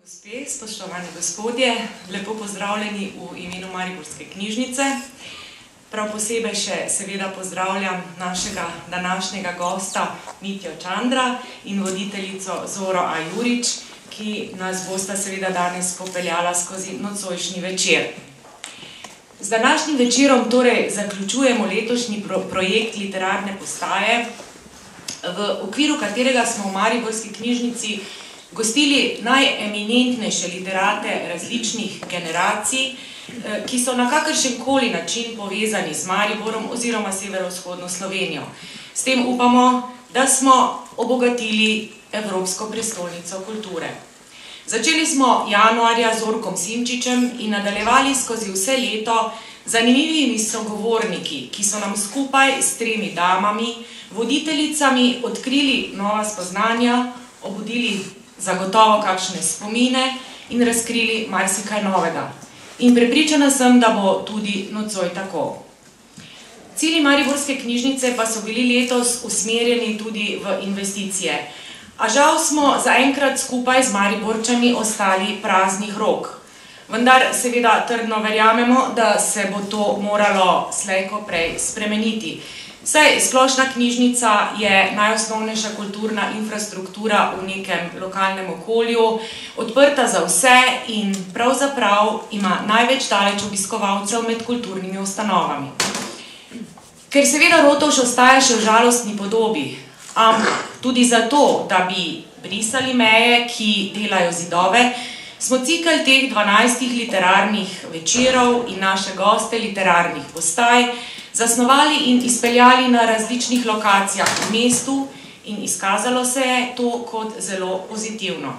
Gospe, spoštovani gospodje, lepo pozdravljeni v imenu Mariborske knjižnice. Prav posebej še seveda pozdravljam našega današnjega gosta Mitjo Čandra in voditeljico Zoro A. Jurič, ki nas bosta seveda danes popeljala skozi nocojšnji večer. Z današnjim večerom torej zaključujemo letošnji projekt literarne postaje, v okviru katerega smo v Mariborski knjižnici gostili najeminentnejše literate različnih generacij, ki so na kakršenkoli način povezani z Mariborom oziroma severovzhodno Slovenijo. S tem upamo, da smo obogatili Evropsko prestolnico kulture. Začeli smo januarja z Orkom Simčičem in nadaljevali skozi vse leto zanimivimi sogovorniki, ki so nam skupaj s 3 damami, voditeljicami, odkrili nova spoznanja, obudili zagotovo kakšne spomine in razkrili marsikaj novega. In prepričana sem, da bo tudi nocoj tako. Cilji Mariborske knjižnice pa so bili letos usmerjeni tudi v investicije. A žal smo zaenkrat skupaj z Mariborčani ostali praznih rok. Vendar seveda trdno verjamemo, da se bo to moralo slej ko prej spremeniti. Saj splošna knjižnica je najosnovnejša kulturna infrastruktura v nekem lokalnem okolju, odprta za vse in pravzaprav ima največ daleč obiskovalcev med kulturnimi ustanovami. Ker seveda Rotovž ostaja še v žalostni podobi, ampak tudi zato, da bi brisali meje, ki delajo zidove, smo cikel teh 12 literarnih večerov in naše goste literarnih postaj zasnovali in izpeljali na različnih lokacijah v mestu in izkazalo se je to kot zelo pozitivno.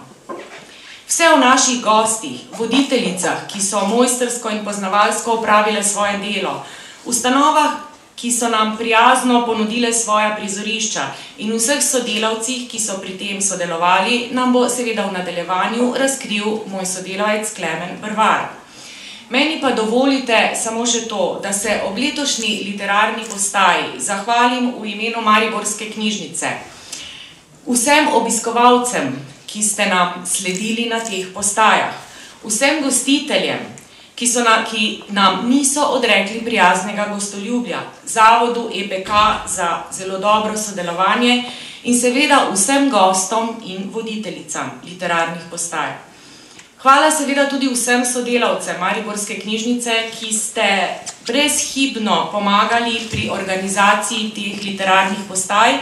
Vse o naših gostih, voditeljicah, ki so mojstrsko in poznavalsko opravile svoje delo, ustanovah, ki so nam prijazno ponudile svoja prizorišča in vseh sodelavcih, ki so pri tem sodelovali, nam bo seveda v nadaljevanju razkril moj sodelavec Klemen Brvar. Meni pa dovolite samo še to, da se ob letošnji literarni postaji zahvalim v imenu Mariborske knjižnice vsem obiskovalcem, ki ste nam sledili na teh postajah, vsem gostiteljem, ki nam niso odrekli prijaznega gostoljubja, Zavodu EPK za zelo dobro sodelovanje in seveda vsem gostom in voditeljicam literarnih postaj. Hvala seveda tudi vsem sodelavcem Mariborske knjižnice, ki ste brezhibno pomagali pri organizaciji teh literarnih postaj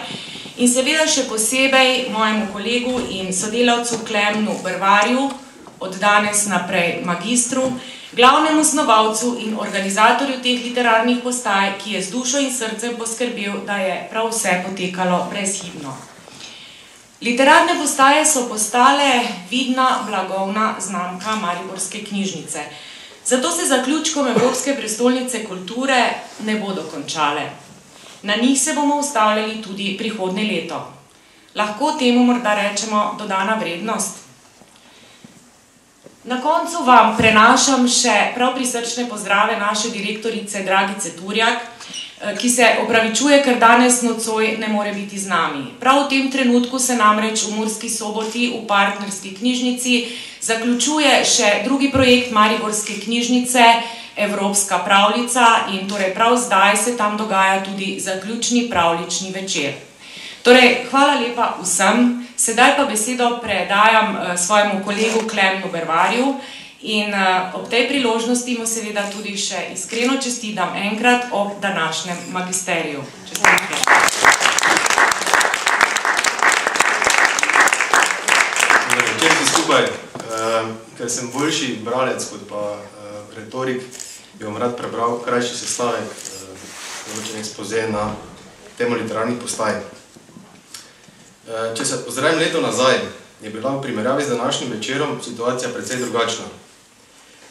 in seveda še posebej mojemu kolegu in sodelavcu Klemnu Brvarju, od danes naprej magistru, glavnemu snovalcu in organizatorju teh literarnih postaj, ki je z dušo in srcem poskrbel, da je prav vse potekalo brezhibno. Literarne postaje so postale vidna blagovna znamka Mariborske knjižnice. Zato se zaključkom Evropske prestolnice kulture ne bodo končale. Na njih se bomo ustavljali tudi prihodnje leto. Lahko temu morda rečemo dodana vrednost? Na koncu vam prenašam še prav prisrčne pozdrave naše direktorice Dragice Turjak, ki se opravičuje, ker danes nocoj ne more biti z nami. Prav v tem trenutku se namreč v Murski Soboti v partnerski knjižnici zaključuje še drugi projekt Mariborske knjižnice, Evropska pravljica, in torej prav zdaj se tam dogaja tudi zaključni pravljični večer. Torej, hvala lepa vsem, sedaj pa besedo predajam svojemu kolegu Klemnu Brvarju in ob tej priložnosti mu seveda tudi še iskreno čestitam enkrat ob današnjem magisteriju. Čestitke. Večer si skupaj, ker sem boljši bralec kot pa retorik, bi vam rad prebral krajši sestavek, določen ekspoze na temo literarnih postaj. Če se ozrem leto nazaj, je bila v primerjavi z današnjim večerom situacija precej drugačna.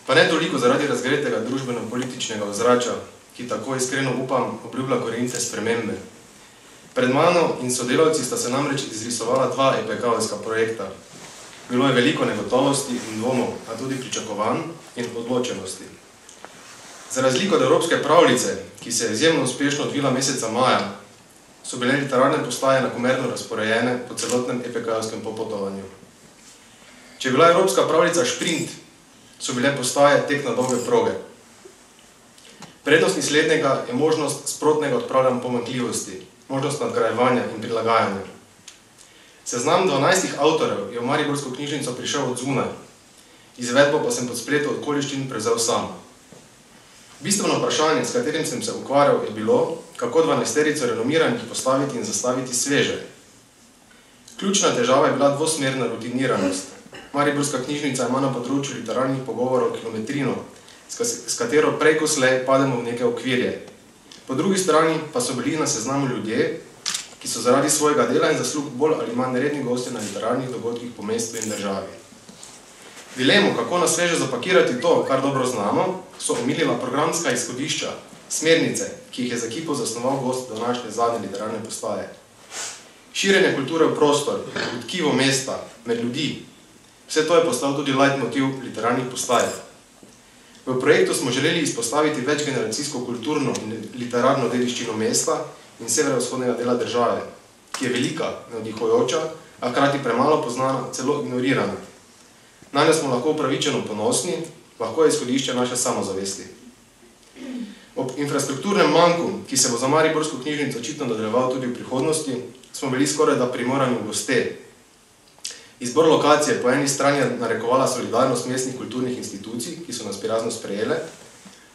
Pa ne toliko zaradi razgretega družbeno-političnega ozračja, ki tako iskreno upam obljublja korenite spremembe. Pred mano in sodelavci sta se namreč izrisovala 2 EPK-ovska projekta. Bilo je veliko negotovosti in dvomov, a tudi pričakovanj in odločenosti. Za razliko od Evropske pravljice, ki se je izjemno uspešno odvila meseca maja, so bile literarne postaje enakomerno razporejene po celotnem EPK-ovskem popotovanju. Če je bila evropska pravljica šprint, so bile postaje tek na dolge proge. Prednostni slednjega je možnost sprotnega odpravljanja pomanjkljivosti, možnost nadgrajevanja in prilagajanja. Seznam 12 avtorjev je v Mariborsko knjižnico prišel od zunaj, izvedbo pa sem pod spletu okoliščin prevzel sam. Bistveno vprašanje, s katerim sem se ukvarjal, je bilo, kako 12-terico renomiranih postaviti in zastaviti sveže. Ključna težava je bila dvosmerna rutiniranost. Mariborska knjižnica ima na področju literarnih pogovorov kilometrino, s katero prej ko slej pademo v neke okvirje. Po drugi strani pa so bili na seznamu ljudje, ki so zaradi svojega dela in zaslug bolj ali manj redni gosti na literarnih dogodkih po mestu in državi. Dilemo, kako na sveže zapakirati to, kar dobro znamo, so omilila programska izhodišča, smernice, ki jih je z ekipo zasnoval gost današnje zadnje literarne postaje. Širjenje kulture v prostor, v tkivo mesta, med ljudi. Vse to je postal tudi leitmotiv literarnih postaj. V projektu smo želeli izpostaviti večgeneracijsko kulturno in literarno dediščino mesta in severovzhodnega dela države, ki je velika, navdihujoča, a hkrati premalo poznana, celo ignorirana. Nanjo smo lahko upravičeno ponosni, lahko je izhodišče naše samozavesti. Ob infrastrukturnem manku, ki se bo za Mariborsko knjižnico očitno nadaljeval tudi v prihodnosti, smo bili skoraj da primorani v goste. Izbor lokacije po eni strani je narekovala solidarnost mestnih kulturnih institucij, ki so nas prijazno sprejele,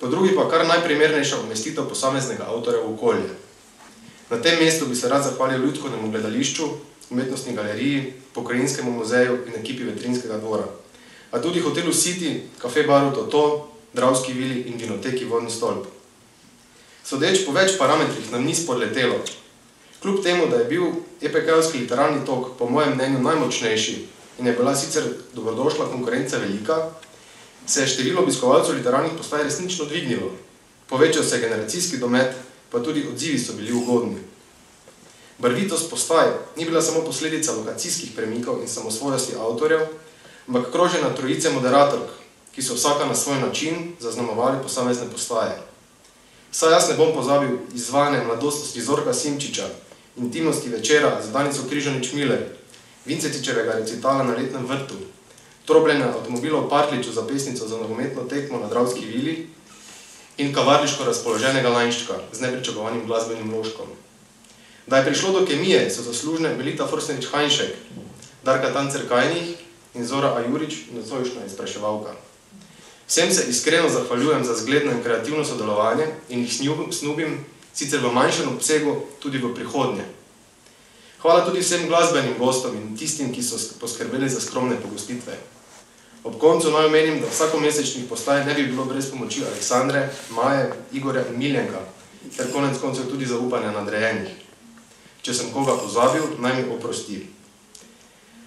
po drugi pa kar najprimernejša umestitev posameznega avtorja v okolje. Na tem mestu bi se rad zahvalil Ljudskemu gledališču, umetnostni galeriji, pokrajinskemu muzeju in ekipi Vetrinskega dvora, a tudi hotelu City, kafe baru Toto, Dravski vili in vinoteki Vodni stolp. Sodeč po več parametrih nam ni spodletelo. Kljub temu, da je bil EPK-ovski literarni tok po mojem mnenju najmočnejši in je bila sicer dobrodošla konkurenca velika, se je število obiskovalcev literarnih postaj resnično dvignilo. Povečal se je generacijski domet, pa tudi odzivi so bili ugodni. Barvitost postaj ni bila samo posledica lokacijskih premikov in samosvojosti avtorjev, ampak kroženja trojice moderatork, ki so vsaka na svoj način zaznamovali posamezne postaje. Saj jaz ne bom pozabil izvajanje mladostnosti Zorka Simčiča, intimnosti večera z Danico Križanič-Miller, Vincetičevega recitala na letnem vrtu, trobljenja avtomobilov Partliču za pesnico za nogometno tekmo na Dravski vili in kavarliško razpoloženega Lajnščka z nepričakovanim glasbenim ložkom. Da je prišlo do kemije, so zaslužne Melita Forstenič-Hajnšek, Darka Tancer-Kajnih in Zora Ajurič, nocojšnja izpraševalka. Vsem se iskreno zahvaljujem za zgledno in kreativno sodelovanje in jih snubim, sicer v manjšem obsegu, tudi v prihodnje. Hvala tudi vsem glasbenim gostom in tistim, ki so poskrbeli za skromne pogostitve. Ob koncu naj omenim, da vsakomesečnih postaj ne bi bilo brez pomoči Aleksandre, Maje, Igorja in Miljenka, ter konec koncev tudi zaupanja nadrejenih. Če sem koga pozabil, naj mi oprosti.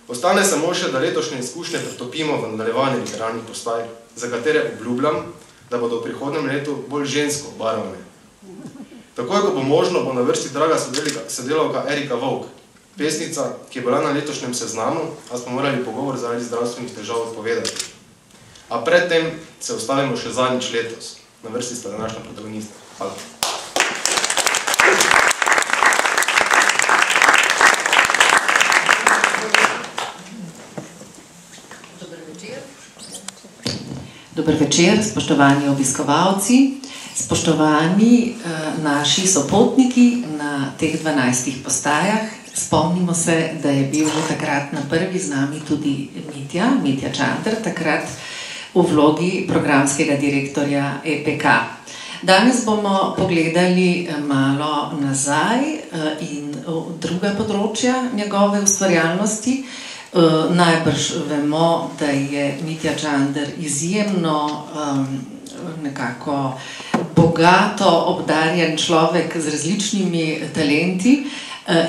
Ostane samo še, da letošnje izkušnje pretopimo v nadaljevanje literarnih postaj, za katere obljubljam, da bodo v prihodnem letu bolj žensko obarvane. Takoj, ko bo možno, bo na vrsti draga sodelavka Erika Vovk, pesnica, ki je bila na letošnjem seznamu, a smo morali pogovor zaradi zdravstvenih težav odpovedati. A predtem se ostavimo še zadnjič letos. Na vrsti sta današnja protagonista. Hvala. Dober večer, spoštovani obiskovalci, spoštovani naši sopotniki na teh 12 postajah. Spomnimo se, da je bil že takrat na prvi z nami tudi Mitja Čander, takrat v vlogi programskega direktorja EPK. Danes bomo pogledali malo nazaj in druga področja njegove ustvarjalnosti. Najbrž vemo, da je Mitja Čander izjemno nekako bogato obdarjen človek z različnimi talenti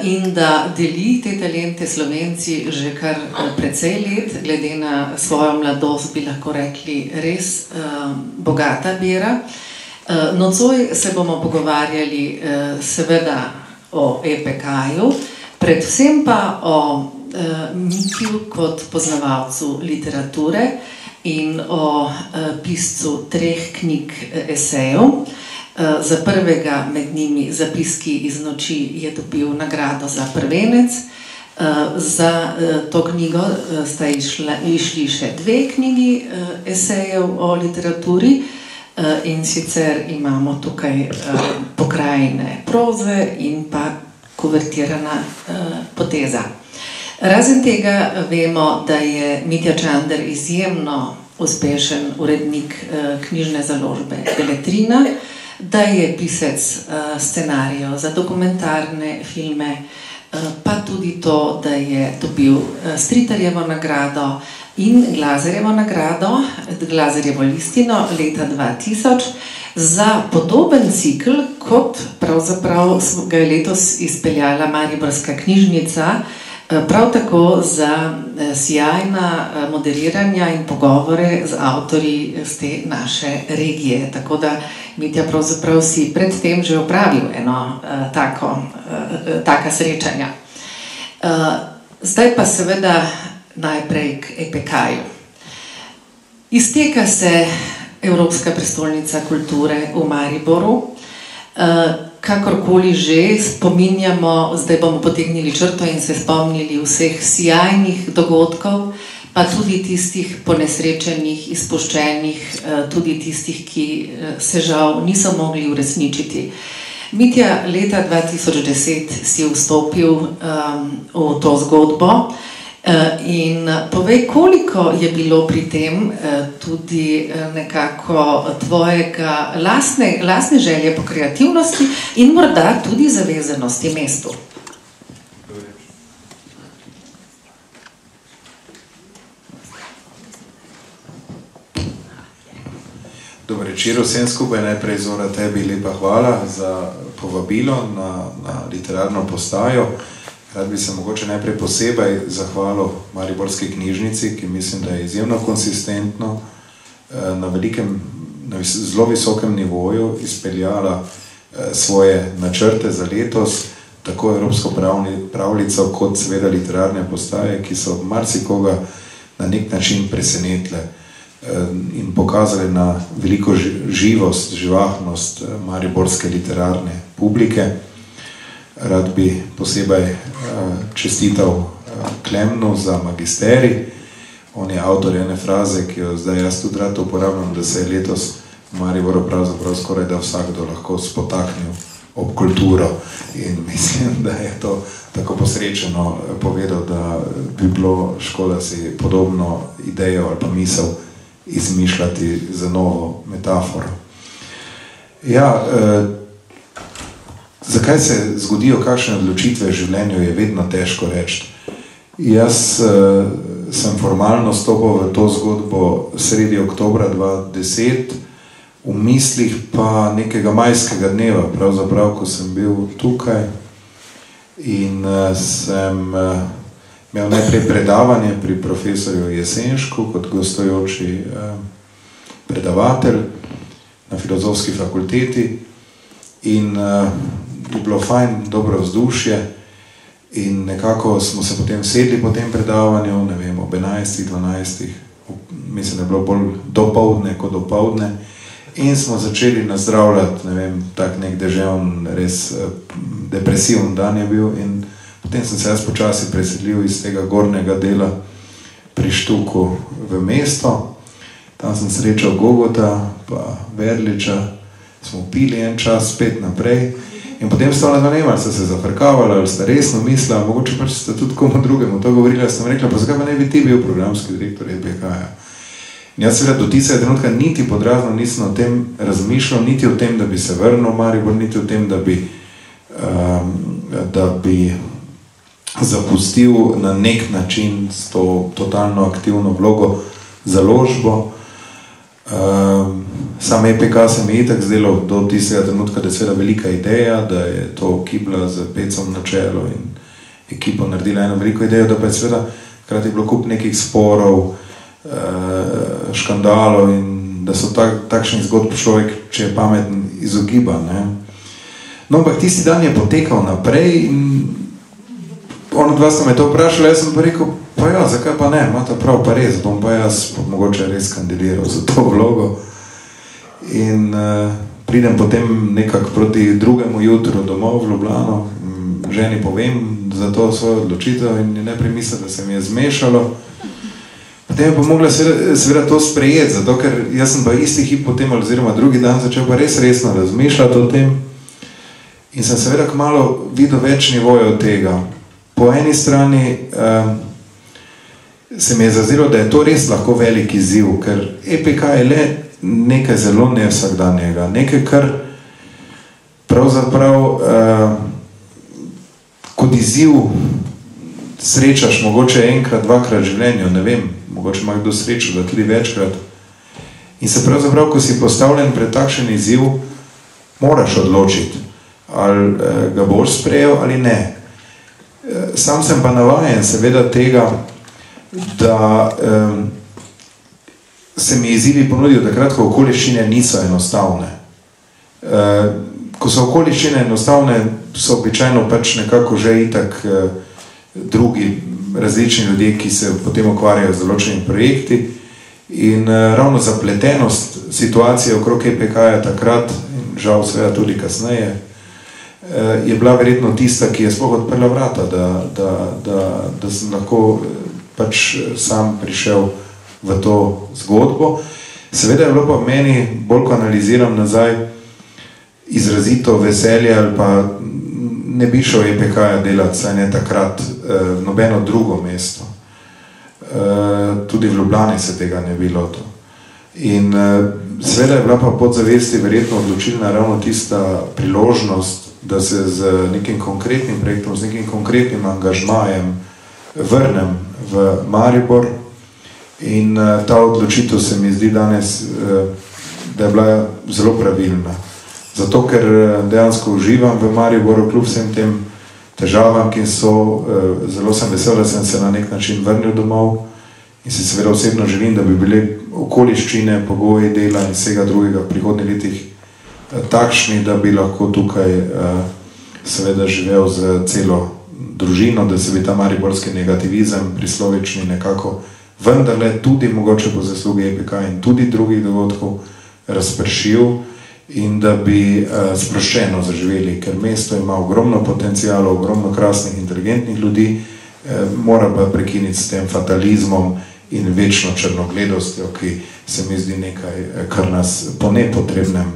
in da deli te talente Slovenci že kar precej let, glede na svojo mladost bi lahko rekli res bogata bera. Nocoj se bomo pogovarjali seveda o EPK-ju, predvsem pa o Mitju kot poznavalcu literature in o piscu 3 knjig esejev. Za prvega med njimi Zapiski iz noči je dobil nagrado za prvenec, Za to knjigo sta išli še 2 knjigi esejev o literaturi, in sicer imamo tukaj Pokrajine proze in pa Kuvertirana poteza. Razen tega vemo, da je Mitja Čander izjemno uspešen urednik knjižne založbe Beletrina, da je pisec scenarijev za dokumentarne filme, pa tudi to, da je dobil Stritarjevo nagrado in Glazerjevo nagrado, Glazerjevo listino leta 2000 za podoben cikl, kot pravzaprav ga je letos izpeljala Mariborska knjižnica, prav tako za sjajna moderiranja in pogovore z avtorji z te naše regije. Tako da Mitja pravzaprav si predtem že opravil eno taka srečanja. Zdaj pa seveda najprej k EPK-ju. Izteka se Evropska prestolnica kulture v Mariboru. Kakorkoli že, spominjamo, zdaj bomo potegnili črto in se spomnili vseh sjajnih dogodkov, pa tudi tistih ponesrečenih, izpuščenih, tudi tistih, ki se žal niso mogli uresničiti. Mitja leta 2010 si vstopil v to zgodbo in povej, koliko je bilo pri tem tudi nekako tvojega lastne želje po kreativnosti in morda tudi zavezanosti mestu. Dober večer vsem skupaj, najprej Zora tebi lepa hvala za povabilo na literarno postajo. Rad bi se mogoče najprej posebej zahvalil Mariborski knjižnici, ki mislim, da je izjemno konsistentno na zelo visokem nivoju izpeljala svoje načrte za letos, tako evropsko pravljico kot seveda literarne postaje, ki so marsikoga na nek način presenetile in pokazali na veliko živost, živahnost mariborske literarne publike. Rad bi posebej čestital Klemnu za magisterij. On je avtor ene fraze, ki jo zdaj jaz tudi rad uporabljam, da se je letos v Mariboru pravzaprav skoraj da vsakdo lahko spotaknil ob kulturo. In mislim, da je to tako posrečeno povedal, da bi bilo škoda si podobno idejo ali pa misel izmišljati za novo metaforo. Ja, zakaj se zgodijo kakšne odločitve v življenju, je vedno težko reči. Jaz sem formalno stopil v to zgodbo sredi oktobra 2010, v mislih pa nekega majskega dneva, pravzaprav, ko sem bil tukaj in sem imel najprej predavanje pri profesorju Jesenšku kot gostujoči predavatelj na Filozofski fakulteti in je bilo fajn, dobro vzdušje in nekako smo se potem sedli po tem predavanju, ne vem, ob 11, 12, mislim, da je bilo bolj dopoldne kot dopoldne in smo začeli nazdravljati, ne vem, tak nek deževn, res depresiven dan je bil in potem sem se jaz počasi preselil iz tega gornjega dela pri Štuku v mesto. Tam sem srečal Gogota pa Verliča, smo pili en čas spet naprej in potem sta ona dva nema, ali sta se zafrkavala, ali sta resno mislila, mogoče pač sta tudi komu drugemu to govorila, sem rekla, pa zakaj pa ne bi ti bil programski direktor EPK-ja. In jaz seveda do tistega trenutka niti podrazno nisem o tem razmišljal, niti o tem, da bi se vrnil v Maribor, niti o tem, da bi zapustil na nek način s to totalno aktivno vlogo založbo. Sam EPK se mi je itak zdelo do tistega trenutka, da je seveda velika ideja, da je to Kibla z Pecom na čelo in ekipo naredila eno veliko idejo, da pa je seveda hkrati bilo kup nekih sporov, škandalov in da so takšnih zgodb človek, če je pameten, izogiba. No, ampak tisti dan je potekal naprej in ono dva sta me to vprašala, jaz sem pa rekel, pa ja, zakaj pa ne, imate prav, pa res, bom pa jaz mogoče res kandidiral za to vlogo. In pridem potem nekako proti drugemu jutru domov v Ljubljano, ženi povem za to svojo odločitev in ne primisli, da se mi je zmešalo. Potem je pa mogla seveda to sprejeti, zato ker jaz sem pa isti hip potem, oziroma drugi dan začel pa res resno razmišljati o tem in sem seveda kmalu videl več nivojev tega. Po eni strani se mi je zazdelo, da je to res lahko velik izziv, ker EPK je le nekaj zelo nevsakdanjega, nekaj, kar pravzaprav kot izziv srečaš mogoče enkrat, dvakrat v življenju, ne vem, mogoče ima kdo srečo, da tudi večkrat. In se pravzaprav, ko si postavljen pred takšen izziv, moraš odločiti, ali ga boš sprejel ali ne. Sam sem pa navajen seveda tega, da se mi izzivi ponudijo takrat, ko okoliščine niso enostavne. Ko so okoliščine enostavne, so običajno pač nekako že itak drugi različni ljudje, ki se potem ukvarjajo z določenimi projekti. In ravno zapletenost situacije okrog EPK-ja takrat, in žal seveda tudi kasneje, je bila verjetno tista, ki je sploh odprla vrata, da sem lahko pač sam prišel v to zgodbo. Seveda je bilo pa meni, bolj ko analiziram nazaj, izrazito veselje ali pa ne bi šel EPK-ja delati, saj ne takrat, nobeno drugo mesto. Tudi v Ljubljani se tega ne bilo to. In seveda je bila pa podzavesti verjetno odločilna ravno tista priložnost, da se z nekim konkretnim projektom, z nekim konkretnim angažmajem vrnem v Maribor in ta odločitev se mi zdi danes, da je bila zelo pravilna. Zato, ker dejansko uživam v Mariboru, kljub vsem tem težavam, ki so, zelo sem vesel, da sem se na nek način vrnil domov in si seveda osebno želim, da bi bile okoliščine, pogoji dela in vsega drugega v prihodnjih letih takšni, da bi lahko tukaj seveda živel z celo družino, da se bi ta mariborski negativizem prislovični nekako vendarle tudi mogoče po zaslugi EPK in tudi drugih dogodkov razpršil in da bi sproščeno zaživeli, ker mesto ima ogromno potencijalov, ogromno krasnih, inteligentnih ljudi, mora pa prekiniti s tem fatalizmom in večno črnogledostjo, ki se mi zdi nekaj, kar nas po nepotrebnem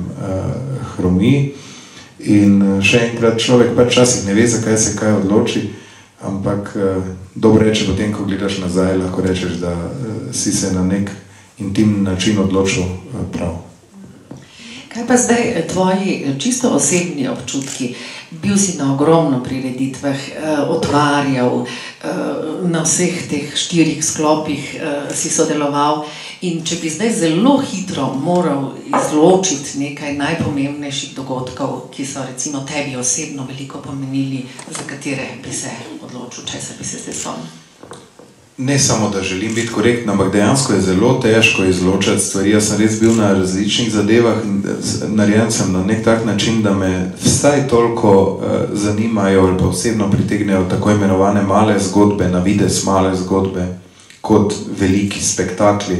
hromi. In še enkrat, človek pa časih ne ve, zakaj se kaj odloči, ampak dobro reče potem, ko gledaš nazaj, lahko rečeš, da si se na nek intimni način odločil prav. Kaj pa zdaj tvoji čisto osebni občutki? Bil si na ogromno prireditvah, otvarjal, na vseh teh 4 sklopih si sodeloval in če bi zdaj zelo hitro moral izločiti nekaj najpomembnejših dogodkov, ki so recimo tebi osebno veliko pomenili, za katere bi se odločil, česa bi se zdaj spomnil? Ne samo, da želim biti korektna, ampak dejansko je zelo težko izločati stvari. Jaz sem res bil na različnih zadevah in narejen sem na nek tak način, da me vsaj toliko zanimajo ali pa osebno pritegnejo tako imenovane male zgodbe, na videz male zgodbe, kot veliki spektakli.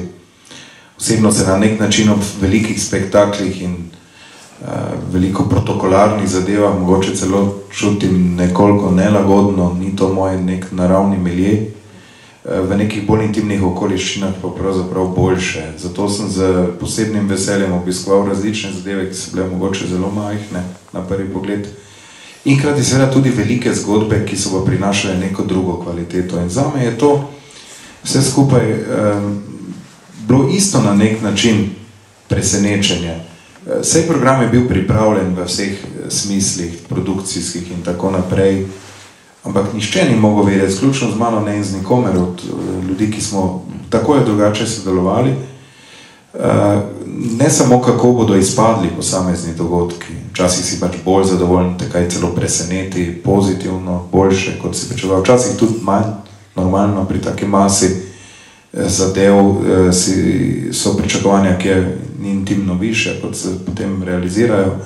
Osebno se na nek način ob velikih spektaklih in veliko protokolarnih zadevah mogoče celo čutim nekoliko nelagodno, ni to moj nek naravni milje. V nekih bolj intimnih okoliščinah pa pravzaprav boljše. Zato sem z posebnim veseljem obiskoval različne zadeve, ki so bile mogoče zelo majhne na prvi pogled. In hkrati seveda tudi velike zgodbe, ki so pa prinašale neko drugo kvaliteto. In zame je to vse skupaj bilo isto na nek način presenečenje. Vsej program je bil pripravljen v vseh smislih, produkcijskih in tako naprej. Ampak nišče ni mogel vedeti, sključno z mano ne in z nikomer od ljudi, ki smo tako ali drugače sodelovali, ne samo kako bodo izpadli posamezni dogodki. Včasih si pač bolj zadovoljen, kaj celo preseneti, pozitivno, boljše, kot si pričakoval. Včasih tudi manj normalno pri taki masi zadev so pričakovanja, ki je intimno više, kot se potem realizirajo.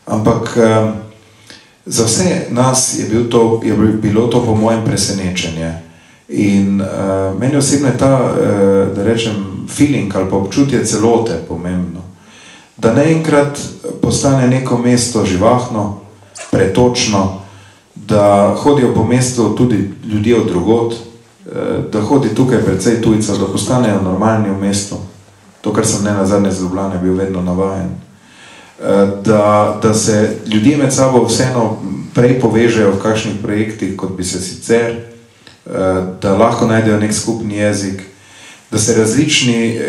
Ampak za vse nas je bilo to po mojem presenečenje. In meni osebno je ta, da rečem, feeling ali pa občutje celote pomembno. Da naenkrat postane neko mesto živahno, pretočno, da hodijo po mestu tudi ljudje od drugod, da hodi tukaj precej tujcev, da postanejo normalni v mestu, to, kar sem nenazadnje z Ljubljane bil vedno navajen, da se ljudje med sabo vseeno prej povežejo v kakšnih projektih, kot bi se sicer, da lahko najdejo nek skupni jezik, da se različni,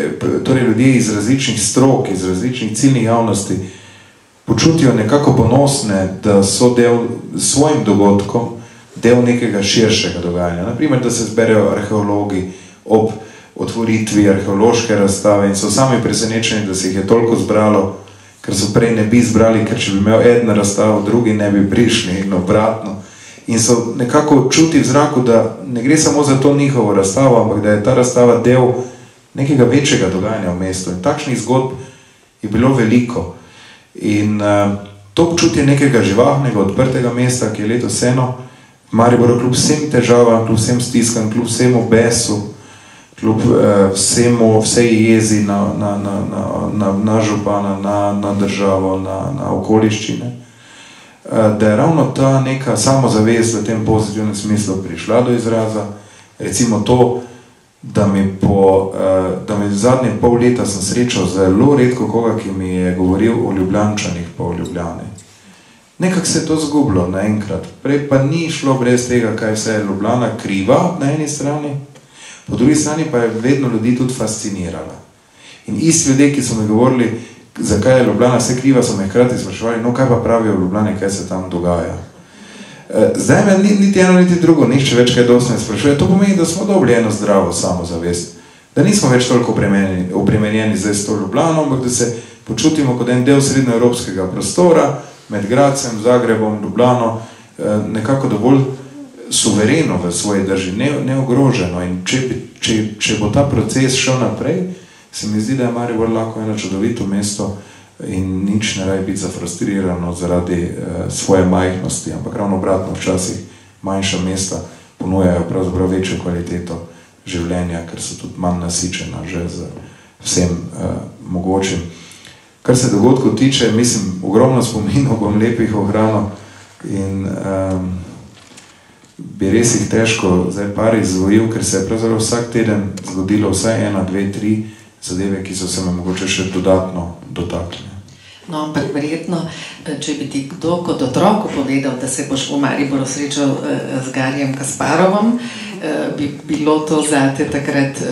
torej ljudje iz različnih strok, iz različnih ciljnih javnosti počutijo nekako ponosne, da so del svojim dogodkom, del nekega širšega dogajanja. Naprimer, da se zberejo arheologi ob otvoritvi arheološke razstave in so sami presenečeni, da se jih je toliko zbralo, ker so prej ne bi zbrali, ker če bi imel eden razstavo, drugi ne bi prišli in obratno. In so nekako čuti v zraku, da ne gre samo za to njihovo razstavo, ampak da je ta razstava del nekega večjega dogajanja v mestu. In takšnih zgodb je bilo veliko. In to občutje nekega živahnega, odprtega mesta, ki je letos eno, Mariboru kljub vsem težavam, kljub vsem stiskam, kljub vsemu besu, kljub vsej jezi na župana, na državo, na okoliščine, da je ravno ta neka samozavest v tem pozitivnem smislu prišla do izraza. Recimo to, da mi zadnje pol leta sem srečal zelo redko koga, ki mi je govoril o Ljubljančanih pa o Ljubljani. Nekako se je to zgubilo naenkrat. Prej pa ni šlo brez tega, kaj vse je Ljubljana kriva na eni strani, po drugi strani pa je vedno ljudi tudi fascinirala. In isti ljudje, ki so mi govorili, zakaj je Ljubljana vse kriva, so me hkrati spraševali, no kaj pa pravijo v Ljubljani, kaj se tam dogaja. Zdaj me niti eno, niti drugo, nišče več kaj dosti ne sprašuje. To pomeni, da smo dobili eno zdravo samozavest. Da nismo več toliko obremenjeni zdaj s to Ljubljano, ampak da se počutimo kot en del srednjeevropskega prostora, med Gradcem, Zagrebom, Ljubljano, nekako dovolj suvereno v svoji drži, neogroženo. In če bo ta proces šel naprej, se mi zdi, da je Maribor lahko eno čudovito mesto in nič ne raje biti zafrustrirano zaradi svoje majhnosti, ampak ravno obratno, včasih manjša mesta ponujajo pravzaprav večjo kvaliteto življenja, ker so tudi manj nasičena že z vsem mogočim. Kar se dogodkov tiče, mislim, ogromno spominov bom lepih ohranil in bi res jih težko zdaj par izdvojil, ker se je pravzaprav vsak teden zgodilo vsaj 1, 2, 3 zadeve, ki so se me mogoče še dodatno dotakli. No, ampak verjetno, če bi ti kdo kot otroku povedal, da se boš v Mariboru srečal z Garjem Kasparovom, bi bilo to zate takrat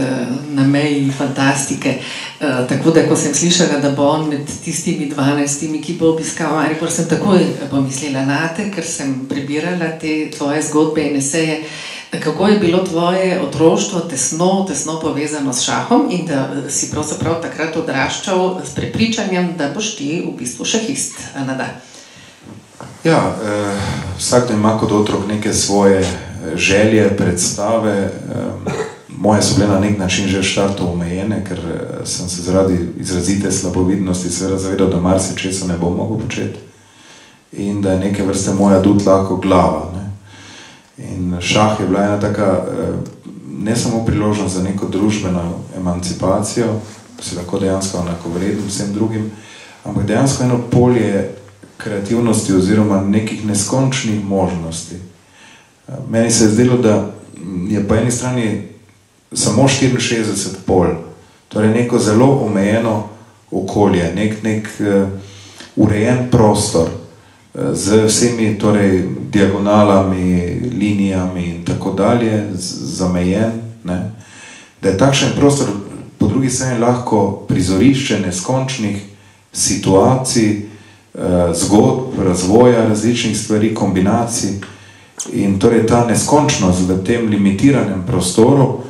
na meji fantastike. Tako da, ko sem slišala, da bo on med tistimi 12, ki bo obiskal Maribor, sem takoj pomislila nate, ker sem prebirala te tvoje zgodbe in eseje, kako je bilo tvoje otroštvo tesno povezano s šahom in da si pravzaprav takrat odraščal s prepričanjem, da boš ti v bistvu šahist. Ja, vsakdo ima kot otrok neke svoje želje, predstave. Moje so bile na nek način že štartov omejene, ker sem se zaradi izrazite slabovidnosti seveda zavedal, da marsičesa ne bom mogel početi in da je neke vrste moja dud lahko glava. In šah je bila ena taka, ne samo priložnost za neko družbeno emancipacijo, ko si lahko dejansko enakovreden vsem drugim, ampak dejansko eno polje kreativnosti oziroma nekih neskončnih možnosti. Meni se je zdelo, da je po eni strani samo 64 pol, torej neko zelo omejeno okolje, nek urejen prostor, z vsemi torej diagonalami, linijami in tako dalje, zamejen, ne? Da je takšen prostor po drugi strani lahko prizorišče neskončnih situacij, zgodb, razvoja različnih stvari, kombinacij in torej ta neskončnost v tem limitiranem prostoru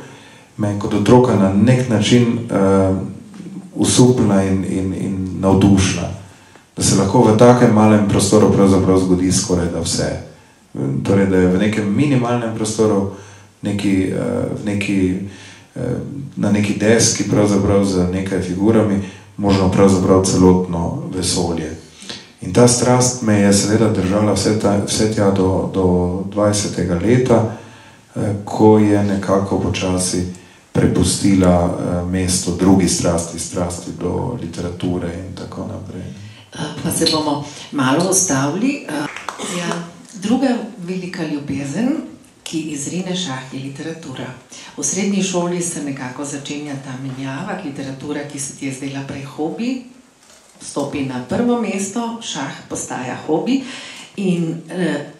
me kot otroka na nek način usupila in navdušila. Da se lahko v takem malem prostoru pravzaprav zgodi skoraj da vse. Torej, da je v nekem minimalnem prostoru, na neki deski pravzaprav z nekaj figurami, možno pravzaprav celotno vesolje. In ta strast me je seveda držala vse tja do 20. leta, ko je nekako počasi prepustila mesto drugi strasti do literature in tako naprej. Pa se bomo malo ustavili. Ja, Druga velika ljubezen, ki izrine šah, je literatura. V srednji šoli se nekako začenja ta menjava, literatura, ki se ti je zdela prej hobi, stopi na prvo mesto, šah postaja hobi in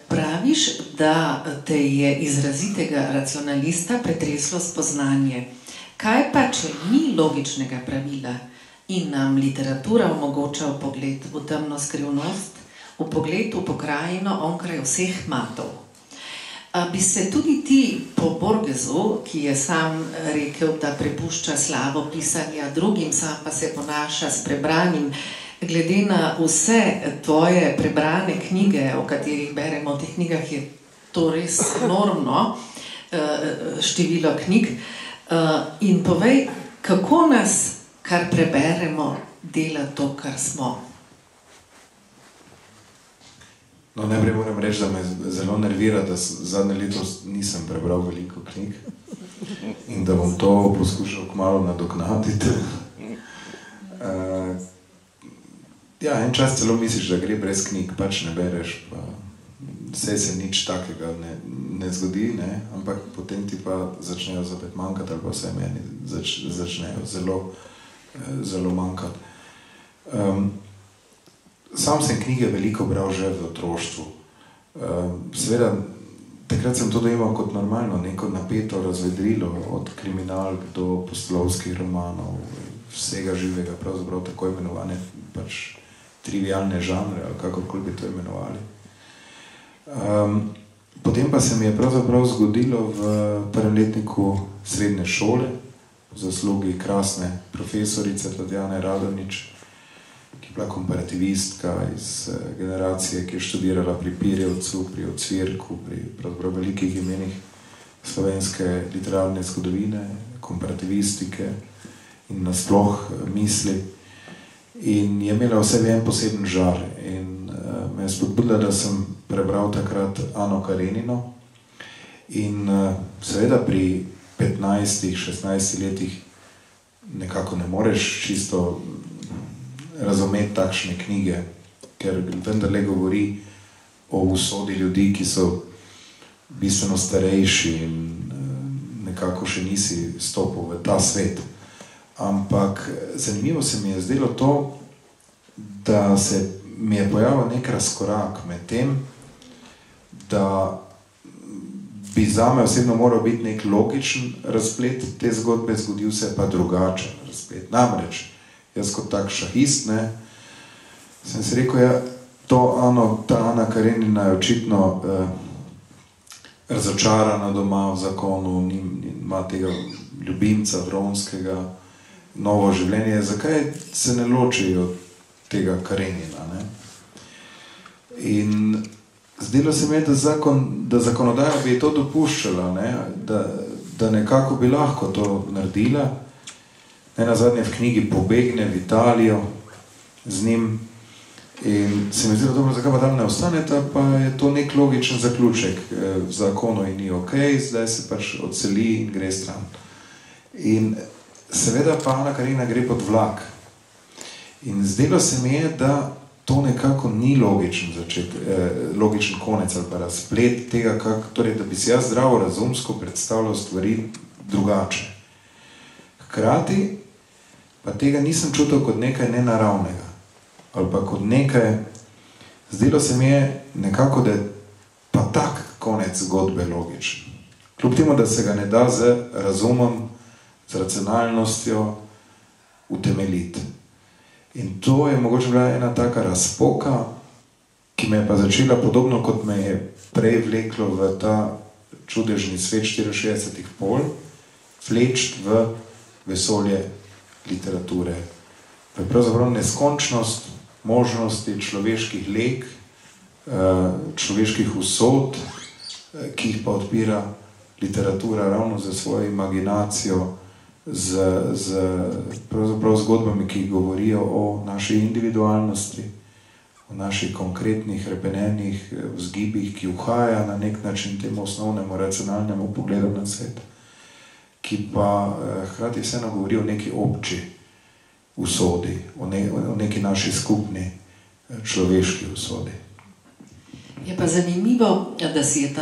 praviš, da te je izrazitega racionalista pretreslo spoznanje. Kaj pa, če ni logičnega pravila in nam literatura omogoča pogled v temno skrivnost, v pogled v pokrajino onkraj vseh matov? Bi se tudi ti po Borgesu, ki je sam rekel, da prepušča slavo pisanja drugim, sam pa se ponaša s prebranim, glede na vse tvoje prebrane knjige, o katerih beremo, v teh knjigah je to res enormno število knjig, in povej, kako nas, kar preberemo, dela to, kar smo? No, najprej moram reči, da me zelo nervira, da zadnje leto nisem prebral veliko knjig in da bom to poskušal kmalu nadoknaditi. Ja, en čas celo misliš, da gre brez knjig, pač ne bereš, pa vse se nič takega ne zgodi, ne? Ampak potem ti pa začnejo zapet manjkati, ali pa vse meni začnejo zelo manjkati. Sam sem knjige veliko bral že v otroštvu. Seveda, takrat sem to dojemal kot normalno, neko napeto razvedrilo, od kriminalk do pustolovskih romanov, vsega živega, pravzaprav tako imenovane pač trivialne žanre, ali kakorkoli bi to imenovali. Potem pa se mi je pravzaprav zgodilo v prvem letniku srednje šole, v zaslugi krasne profesorice Tatjane Radonjić, ki je bila komparativistka iz generacije, ki je študirala pri Pirjevcu, pri Ocvirku, pri pravzaprav velikih imenih slovenske literarne zgodovine, komparativistike in nasploh misli. In je imela v sebi en poseben žar in me je spodbudila, da sem prebral takrat Ano Karenino in seveda pri 15-16 letih nekako ne moreš čisto razumeti takšne knjige, ker vendarle govori o usodi ljudi, ki so bistveno starejši in nekako še nisi stopil v ta svet. Ampak zanimivo se mi je zdelo to, da se mi je pojavil nek razkorak med tem, da bi zame osebno moral biti nek logičen razplet te zgodbe, zgodil se pa drugačen razplet. Namreč, jaz kot tak šahist, sem si rekel, ja, ta Ana Karenina je očitno razočarana doma v zakonu, ima tega ljubimca Vronskega, novo življenje. Zakaj se ne ločijo tega Karenina? Ne? In zdelo se mi je, da zakonodaja bi to dopuščala, ne? Da nekako bi lahko to naredila. Nenazadnje v knjigi pobegne v Italijo z njim in se mi zdelo dobro, zakaj pa tam ne ostaneta, pa je to nek logičen zaključek. V zakonu in ni okej, zdaj se pač odseli in gre stran. In seveda pa Ana Karenina gre pod vlak. In zdelo se mi je, da to nekako ni logičen konec ali pa razplet tega, torej, da bi si jaz zdravo razumsko predstavljal stvari drugače. Hkrati pa tega nisem čutil kot nekaj nenaravnega ali pa kot nekaj, zdelo se mi je nekako, da je pa tak konec zgodbe logičen. Kljub temu, da se ga ne da z razumom, z racionalnostjo utemeljiti. In to je mogoče bila ena taka razpoka, ki me je pa začela podobno, kot me je prej vleklo v ta čudežni svet 64 pol, vleči v vesolje literature. To je pravzaprav neskončnost možnosti človeških leg, človeških usod, ki jih pa odpira literatura ravno za svojo imaginacijo, z pravzaprav zgodbami, ki govorijo o naši individualnosti, o naših konkretnih, repenenih vzgibih, ki uhaja na nek način temu osnovnemu racionalnemu pogledu na svet, ki pa hkrati vseeno govori o neki obči usodi, o neki naši skupni človeški usodi. Je pa zanimivo, da si je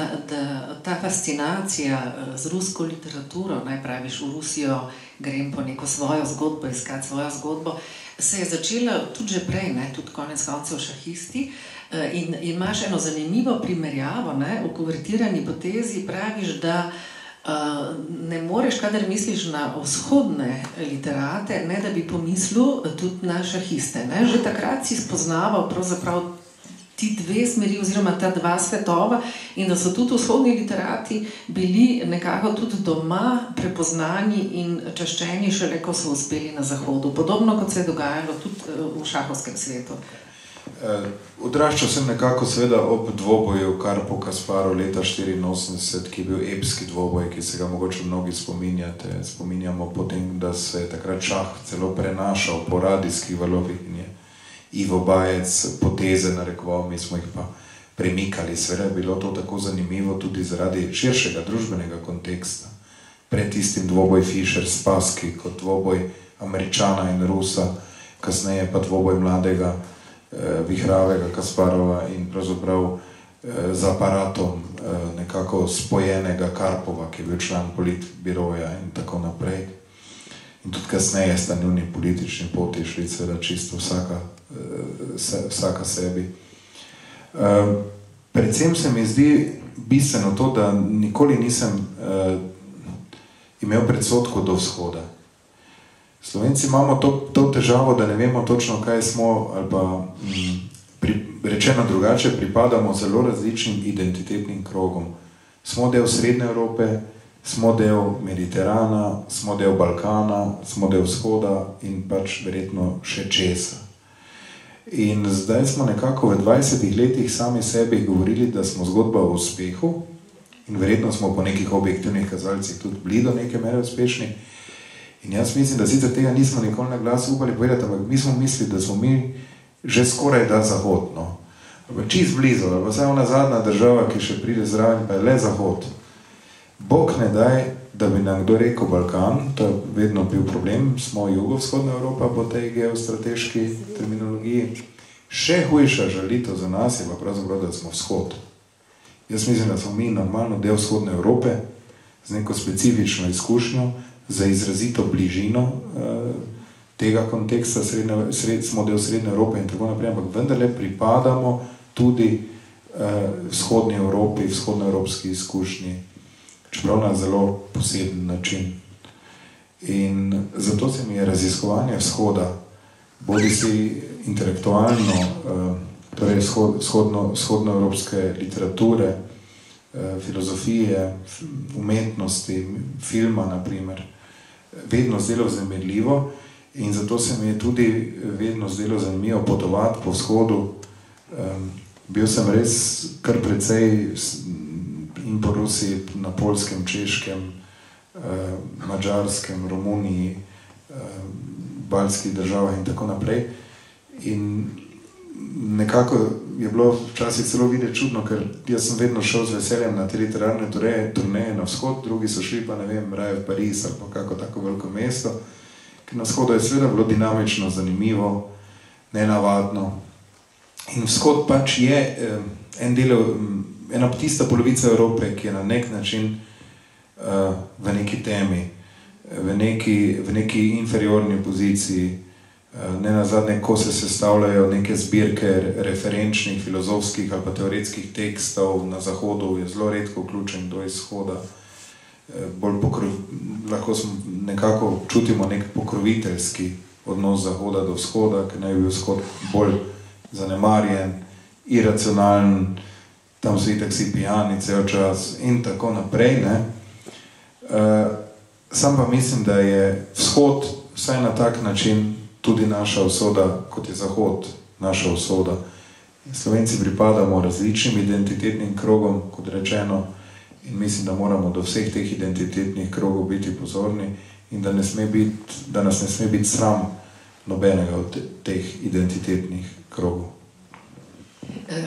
ta fascinacija z rusko literaturo, naj praviš, v Rusijo grem po neko svojo zgodbo, iskati svojo zgodbo, se je začela tudi že prej, tudi konec koncev šahisti. In imaš eno zanimivo primerjavo, v kuvertirani potezi praviš, da ne moreš, kadar misliš na vzhodne literate, ne da bi pomislil tudi na šahiste. Že takrat si spoznaval pravzaprav ti dve smeri oziroma ta dva svetova in da so tudi vzhodni literati bili nekako tudi doma prepoznani in čaščeni šele, ko so uspeli na zahodu. Podobno, kot se je dogajalo tudi v šahovskem svetu. Odraščal sem nekako seveda ob dvoboju Karpov Kasparov leta 1984, ki je bil epski dvoboj, ki se ga mogoče mnogi spominjate. Spominjamo potem, da se je takrat šah celo prenašal po radijskih valovih in je Ivo Bajec poteze narekoval, mi smo jih pa premikali. Seveda je bilo to tako zanimivo tudi zaradi širšega družbenega konteksta. Pred tistim dvoboj Fischer-Spassky kot dvoboj Američana in Rusa, kasneje pa dvoboj mladega vihravega Kasparova in pravzaprav z aparatom nekako spojenega Karpova, ki je bil član politbiroja in tako naprej. In tudi kasneje sta njuni politični poti šli seveda čisto vsaka sebi. Predvsem se mi zdi bistveno to, da nikoli nisem imel predsodkov do vzhoda. Slovenci imamo to težavo, da ne vemo točno, kaj smo, ali pa rečeno drugače, pripadamo zelo različnim identitetnim krogom. Smo del Srednje Evrope, smo del Mediterana, smo del Balkana, smo del vzhoda in pač verjetno še česa. In zdaj smo nekako v 20 letih sami sebi govorili, da smo zgodba o uspehu in verjetno smo po nekih objektivnih kazalcih tudi bili do neke mere uspešni. In jaz mislim, da sicer tega nismo nikoli na glas upali povedati, ampak mi smo mislili, da smo mi že skoraj da Zahod, no. Čist blizu, ali pa vsaj ona zadnja država, ki še pride zraven, pa je le Zahod. Bog ne daj, da bi nam kdo rekel Balkan, to je vedno bil problem, smo jugovzhodna Evropa po tej geostrateški terminologiji. Še hujša žalitev za nas je pa pravzaprav, da smo vzhod. Jaz mislim, da smo mi normalno del vzhodne Evrope z neko specifično izkušnjo, za izrazito bližino tega konteksta, smo del Srednje Evrope in tako naprej, ampak vendarle pripadamo tudi vzhodni Evropi, vzhodnoevropski izkušnji, čeprav na zelo poseben način. In zato se mi je raziskovanje vzhoda, bodi si intelektualno, torej vzhodnoevropske literature, filozofije, umetnosti, filma naprimer, vedno zdelo vznemirljivo in zato se mi je tudi vedno zdelo zanimivo potovati po vzhodu. Bil sem res kar precej in po Rusiji, na Poljskem, Češkem, Madžarskem, Romuniji, baltskih državah in tako naprej. In nekako je bilo včasih celo videti čudno, ker jaz sem vedno šel z veseljem na te literarne turneje na vzhod, drugi so šli pa, ne vem, raje v Pariz ali pa kako tako veliko mesto, ker na vzhodu je seveda bilo dinamično, zanimivo, nenavadno. In vzhod pač je ena tista polovica Evrope, ki je na nek način v neki temi, v neki inferiorni poziciji. Ne nazadnje, ko se sestavljajo neke zbirke referenčnih, filozofskih ali pa teoretskih tekstov na zahodu, je zelo redko vključen do izhoda. Lahko nekako čutimo nek pokroviteljski odnos zahoda do vzhoda, ker naj bi bil vzhod bolj zanemarjen, iracionalen, tam so itak vsi pijani cel čas in tako naprej. Sam pa mislim, da je vzhod vsaj na tak način tudi naša usoda, kot je Zahod naša usoda. Slovenci pripadamo različnim identitetnim krogom, kot rečeno, in mislim, da moramo do vseh teh identitetnih krogov biti pozorni in da nas ne sme biti sram nobenega od teh identitetnih krogov.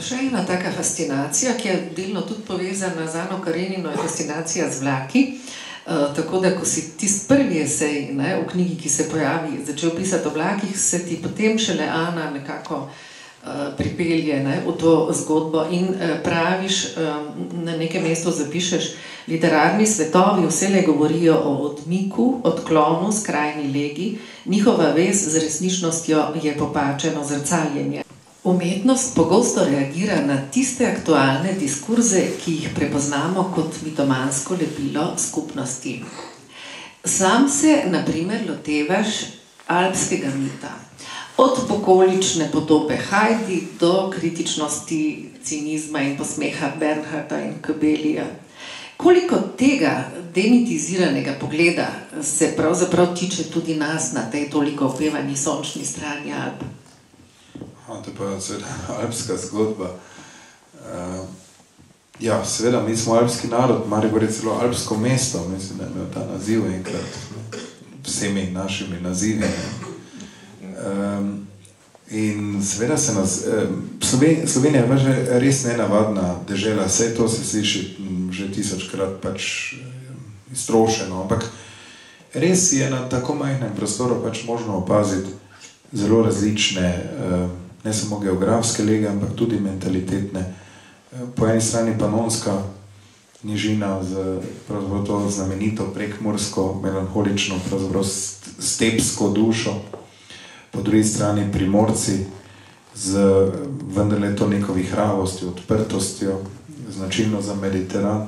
Še ena taka fascinacija, ki je delno tudi povezana z Ano Karenino, je fascinacija z vlaki. Tako da, ko si tisti prvi esej v knjigi, ki se pojavi, začel pisati o vlakih, se ti potem šele Ana nekako pripelje v to zgodbo in praviš, na nekem mestu zapišeš, literarni svetovi vselej govorijo o odmiku, odklonu, skrajni legi, njihova vez z resničnostjo je popačeno zrcaljenje. Umetnost pogosto reagira na tiste aktualne diskurze, ki jih prepoznamo kot mitomansko lepilo skupnosti. Sam se, na primer, lotevaš alpskega mita. Od pokolične podobe Heidi do kritičnosti, cinizma in posmeha Bernharda in Kobelija. Koliko tega demitiziranega pogleda se pravzaprav tiče tudi nas na tej toliko opevani sončni strani Alp? To je pa seveda alpska zgodba. Ja, seveda, mi smo alpski narod, Maribor je celo alpsko mesto, mislim, da je imel ta naziv enkrat, vsemi našimi nazivi. In seveda se nas, Slovenija je pa že res nenavadna dežela, vse to se sliši že 1000-krat pač iztrošeno, ampak res je na tako majhnem prostoru pač možno opaziti zelo različne, ne samo geografske lege, ampak tudi mentalitetne. Po eni strani Panonska nižina z pravzaprav to znamenito prekmursko, melanholično, pravzaprav stepsko dušo, po drugi strani Primorci z vendarle to neko vihravostjo, odprtostjo, značilno za Mediteran,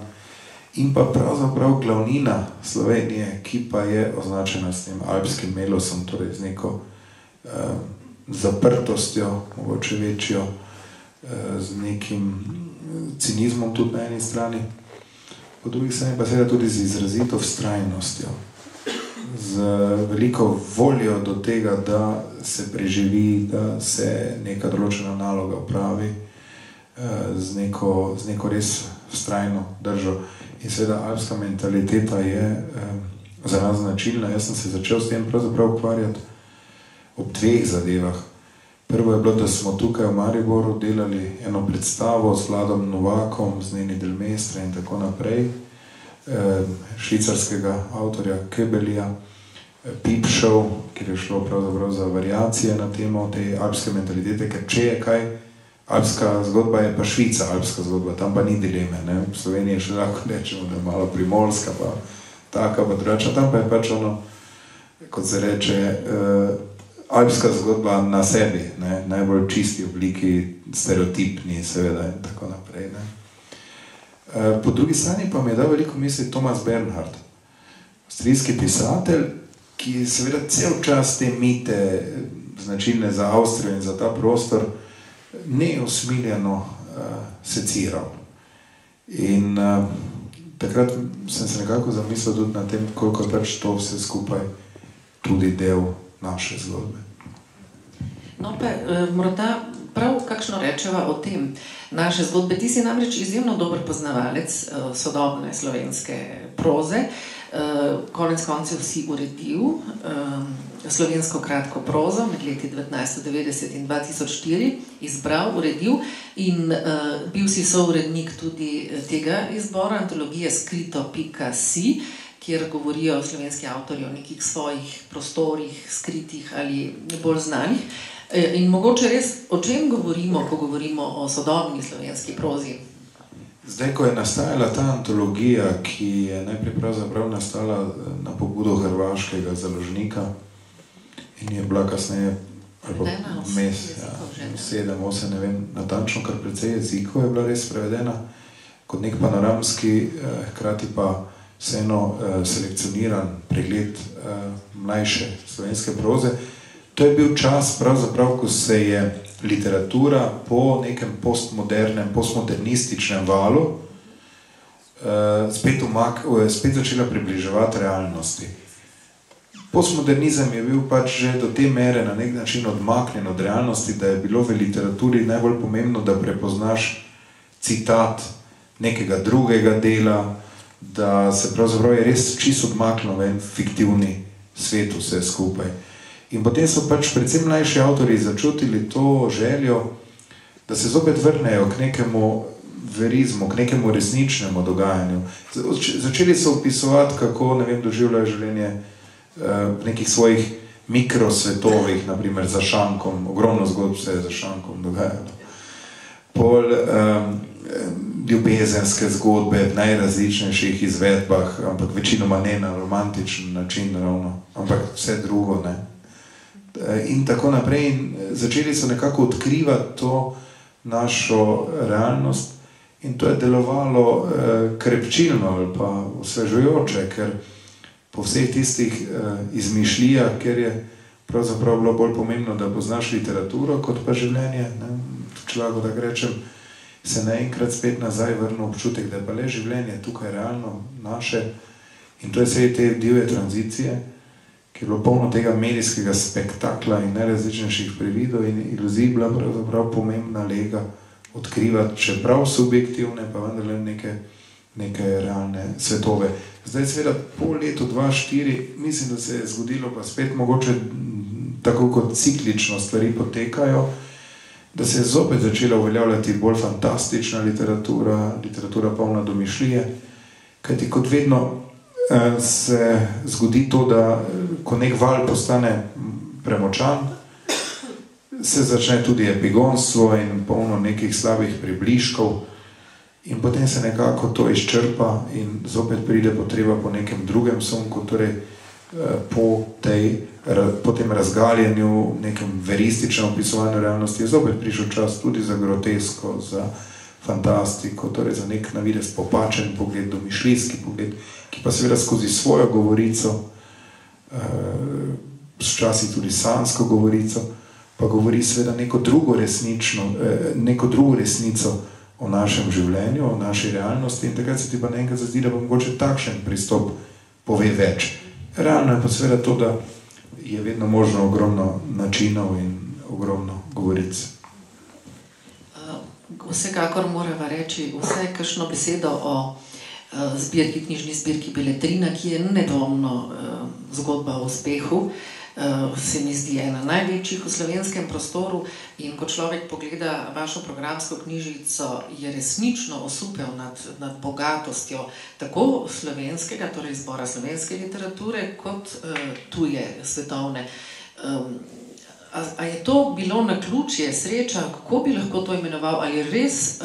in pa pravzaprav glavnina Slovenije, ki pa je označena s tem alpskim melosom, torej z neko zaprtostjo, mogoče večjo, z nekim cinizmom tudi na eni strani, po drugi strani pa seveda tudi z izrazito vztrajnostjo, z veliko voljo do tega, da se preživi, da se neka določena naloga opravi, z neko res vztrajno držo. In seveda alpska mentaliteta je za nas značilna. Jaz sem se začel s tem pravzaprav ukvarjati ob dveh zadevah. Prvo je bilo, da smo tukaj v Mariboru delali eno predstavo s Vladom Novakom, z Neni Del Mestre in tako naprej, švicarskega avtorja Kobelija, Peep Show, kjer je šlo pravzaprav za variacije na temo te alpske mentalitete, ker če je kaj, alpska zgodba je pa Švica, alpska zgodba, tam pa ni dileme, ne? V Sloveniji še lahko rečemo, da je malo primorska, pa taka, pa drugačna, tam pa je pač ono, kot se reče, alpska zgodba na sebi, ne? Najbolj čisti obliki, stereotipni seveda in tako naprej. Ne? Po drugi strani pa mi je dal veliko misli Thomas Bernhard, avstrijski pisatelj, ki seveda cel čas te mite, značilne za Avstrijo in za ta prostor, neusmiljeno seciral. In takrat sem se nekako zamislil tudi na tem, koliko je pač to vse skupaj tudi del naše zgodbe. No pa morda prav kakšno rečeva o tem naše zgodbe. Ti si namreč izjemno dober poznavalec sodobne slovenske proze. Konec koncev si uredil slovensko kratko prozo med leti 1990 in 2004, izbral, uredil in bil si sourednik tudi tega izbora, antologije Skrito.si, kjer govorijo slovenski avtorji o nekih svojih prostorih, skritih ali bolj znanih. In mogoče res, o čem govorimo, ko govorimo o sodobni slovenski prozi? Zdaj, ko je nastajala ta antologija, ki je najprej pravzaprav nastala na pobudo hrvaškega založnika in je bila kasneje, ali pa vmes, 7, 8, ne vem, natančno, kar precej jezikov je bila res prevedena, kot nek panoramski, hkrati pa vseeno selekcioniran pregled mlajše slovenske proze. To je bil čas, pravzaprav, ko se je literatura po nekem postmodernističnem valu spet začela približevati realnosti. Postmodernizem je bil pač že do te mere na nek način odmaknjen od realnosti, da je bilo v literaturi najbolj pomembno, da prepoznaš citat nekega drugega dela, da se pravzaprav je res čisto odmaknilo v en fiktivni svet vse skupaj. In potem so pač predvsem mlajši avtorji začutili to željo, da se zopet vrnejo k nekemu verizmu, k nekemu resničnemu dogajanju. Začeli so opisovati, kako, ne vem, doživljajo življenje v nekih svojih mikrosvetovih, naprimer za šankom, ogromno zgodb se je za šankom dogajalo. Pol ljubezenske zgodbe v najrazličnejših izvedbah, ampak večinoma ne na romantičen način ravno, ampak vse drugo, ne. In tako naprej. In začeli so nekako odkrivati to našo realnost in to je delovalo krepčilno ali pa osvežujoče, ker po vseh tistih izmišljijah, ker je pravzaprav bilo bolj pomembno, da poznaš literaturo kot pa življenje, ne, človeku, da rečem, se naenkrat spet nazaj vrnil občutek, da je pa le življenje tukaj realno naše in to je vse te divje tranzicije, ki je bilo polno tega medijskega spektakla in najrazličnejših prividov in iluzij bila pravzaprav pomembna lega odkrivati, čeprav subjektivne, pa vendarle neke realne svetove. Zdaj seveda po letu 2004 mislim, da se je zgodilo pa spet mogoče tako kot ciklično stvari potekajo, da se je zopet začela uveljavljati bolj fantastična literatura polna domišljije, kajti kot vedno se zgodi to, da ko nek val postane premočan, se začne tudi epigonstvo in polno nekih slabih približkov in potem se nekako to izčrpa in zopet pride potreba po nekem drugem sunku, torej po tem razgaljenju, nekem verističnem opisovanju realnosti je zopet prišel čas tudi za grotesko, za fantastiko, torej za nek navidez popačen pogled, domišljijski pogled, ki pa seveda skozi svojo govorico, včasih tudi sansko govorico, pa govori seveda neko drugo resnico o našem življenju, o naši realnosti in takrat se ti pa naenkrat zdi, da pa mogoče takšen pristop pove več. Realno je pa seveda to, da je vedno možno ogromno načinov in ogromno govoric. Vsekakor morava reči vsaj kakšno besedo o knjižni zbirki Beletrina, ki je nedvomno zgodba o uspehu, se mi zdi ena največjih v slovenskem prostoru in ko človek pogleda vašo programsko knjižico, je resnično osupel nad bogatostjo tako slovenskega, torej zbora slovenske literature, kot tuje, svetovne. A je to bilo naključje, sreča, kako bi lahko to imenoval, ali res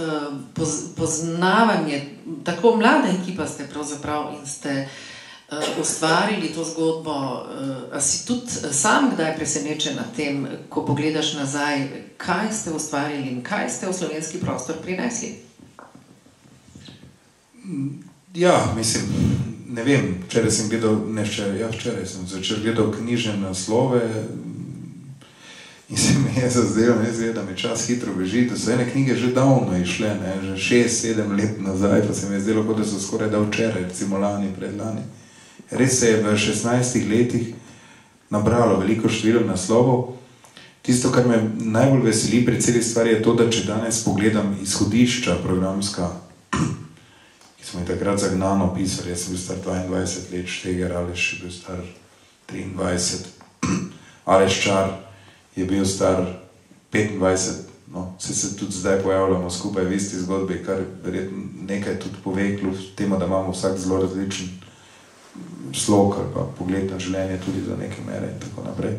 poznavanje, tako mlada ekipa ste pravzaprav in ste ustvarili to zgodbo, a si tudi sam kdaj presenečen nad tem, ko pogledaš nazaj, kaj ste ustvarili in kaj ste v slovenski prostor prinesli? Ja, mislim, ne vem, včeraj sem začel gledal knjižne naslove in se mi je zazdelo, da mi čas hitro beži, da so ene knjige že davno išle, že 6-7 let nazaj, pa se mi je zdelo, kot da so skoraj da včeraj, recimo lani, predlani. Res se je v 16 letih nabralo veliko število naslovov. Tisto, kar me najbolj veseli pri celi stvari, je to, da če danes pogledam izhodišča programska, ki smo jih takrat zagnano pisali, jaz sem bil star 22 let, Šteger Aleš je bil star 23, Aleš Čar je bil star 25, no, se tudi zdaj pojavljamo skupaj v isti zgodbi, kar verjetno nekaj tudi pove, kljub temu, da imamo vsak zelo različen slog ali pa pogled na življenje tudi do neke mere in tako naprej.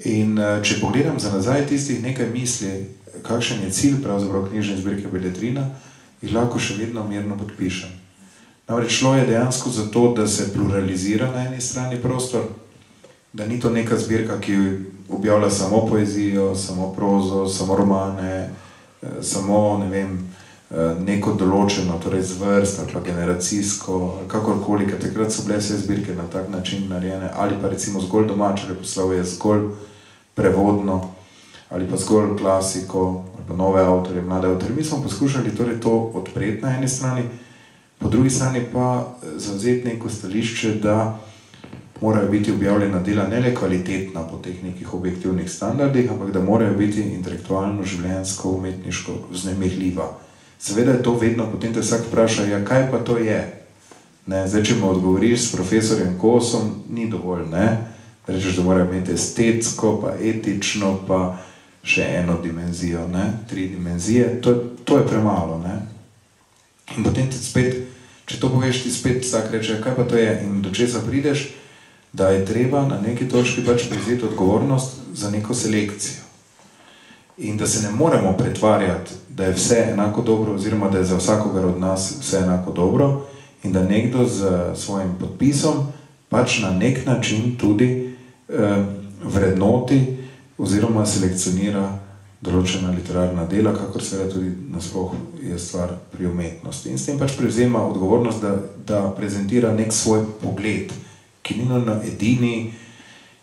In če pogledam za nazaj tistih nekaj misli, kakšen je cilj pravzaprav knjižne zbirke Beletrina, jih lahko še vedno mirno podpišem. Namreč šlo je dejansko za to, da se pluralizira na eni strani prostor, da ni to neka zbirka, ki objavlja samo poezijo, samo prozo, samo romane, samo, ne vem, neko določeno, torej zvrst ali pa generacijsko, ali kakorkoli, ker takrat so bile vse zbirke na tak način narejene, ali pa recimo zgolj domače leposlovje, zgolj prevodno, ali pa zgolj klasiko, ali pa nove avtorje, mlade avtorje. Mi smo poskušali torej to odpreti na eni strani, po drugi strani pa zavzeti neko stališče, da morajo biti objavljena dela ne le kvalitetna po teh nekih objektivnih standardih, ampak da morajo biti intelektualno, življenjsko, umetniško vznemirljiva. Seveda je to vedno, potem te vsak vpraša, ja, kaj pa to je? Ne, zdaj, če mu odgovoriš s profesorjem Kosom, ni dovolj, ne? Rečeš, da mora imeti estetsko, pa etično, pa še eno dimenzijo, ne? 3 dimenzije, to je premalo, ne? In potem ti spet, če to poveš, ti spet vsak reče, kaj pa to je? In do česa prideš? da je treba na neki točki pač prevzeti odgovornost za neko selekcijo. In da se ne moremo pretvarjati, da je vse enako dobro, oziroma da je za vsakogar od nas vse enako dobro in da nekdo z svojim podpisom pač na nek način tudi vrednoti oziroma selekcionira določena literarna dela, kakor seveda tudi nasploh je stvar pri umetnosti. In s tem pač prevzema odgovornost, da prezentira nek svoj pogled, ki ni nujno edini,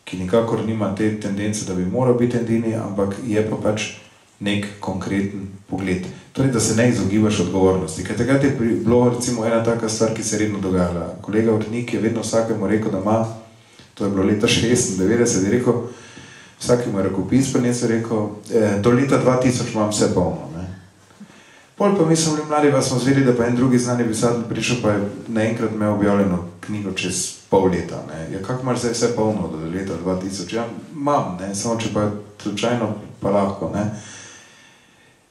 ki nikakor nima te tendence, da bi moral biti edini, ampak je pa pač nek konkreten pogled. Torej, da se ne izogibaš odgovornosti. Ker takrat je bilo recimo ena taka stvar, ki se je redno dogajala. Kolega Vrtnik je vedno vsakemu rekel, da ima, to je bilo leta 96, je rekel, vsakemu rokopis prinesel, rekel, do leta 2000 imam vse polno. Ne? Pol pa mi smo bili mladi, pa smo zvedeli, da pa en drugi znani pisatelj prišel, pa je naenkrat imel objavljeno knjigo čez pol leta. Ne? Ja, kako imaš zdaj vse polno do leta 2000? Ja, imam, ne? Samo če pa slučajno, pa lahko. Ne?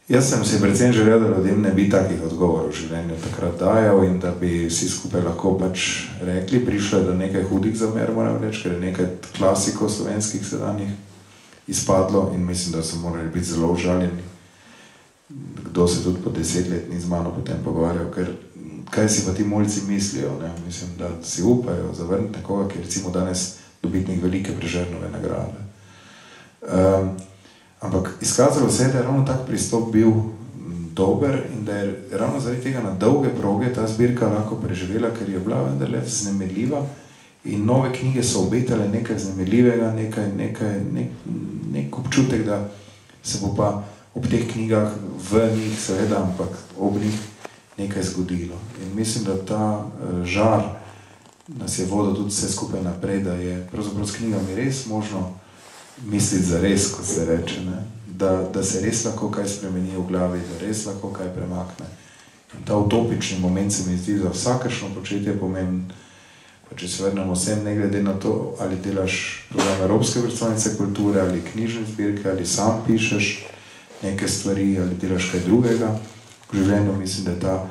Jaz sem si predvsem želel, da ljudem ne bi takih odgovorov v življenju takrat dajal in da bi vsi skupaj lahko pač rekli, prišlo je do nekaj hudih zamer, moram reči, ker je nekaj klasikov slovenskih sedanjih izpadlo in mislim, da so morali biti zelo užaljeni. Kdo se tudi po 10 let ni z mano potem pogovarjal, ker kaj si pa ti mulci mislijo, ne? Mislim, da si upajo zavrniti nekoga, ki je recimo danes dobitnik velike Prešernove nagrade. Ampak izkazalo se je, da je ravno tak pristop bil dober in da je ravno zaradi tega na dolge proge ta zbirka lahko preživela, ker je bila vendarle vznemirljiva in nove knjige so obetale nekaj vznemirljivega, nek občutek, da se bo pa ob teh knjigah v njih seveda, ampak ob njih nekaj zgodilo. In mislim, da ta žar nas je vodil tudi vse skupaj naprej, da je pravzaprav s knjigami res možno misliti za res, ko se reče, ne? Da se res lahko kaj spremeni v glavi, da res lahko kaj premakne. In ta utopični moment se mi zdi za vsakršno početje pomemben. Pa če se vrnemo vsem, ne glede na to, ali delaš program Evropske predstavnice kulture, ali knjižne zbirke, ali sam pišeš neke stvari, ali delaš kaj drugega v življenju, mislim, da ta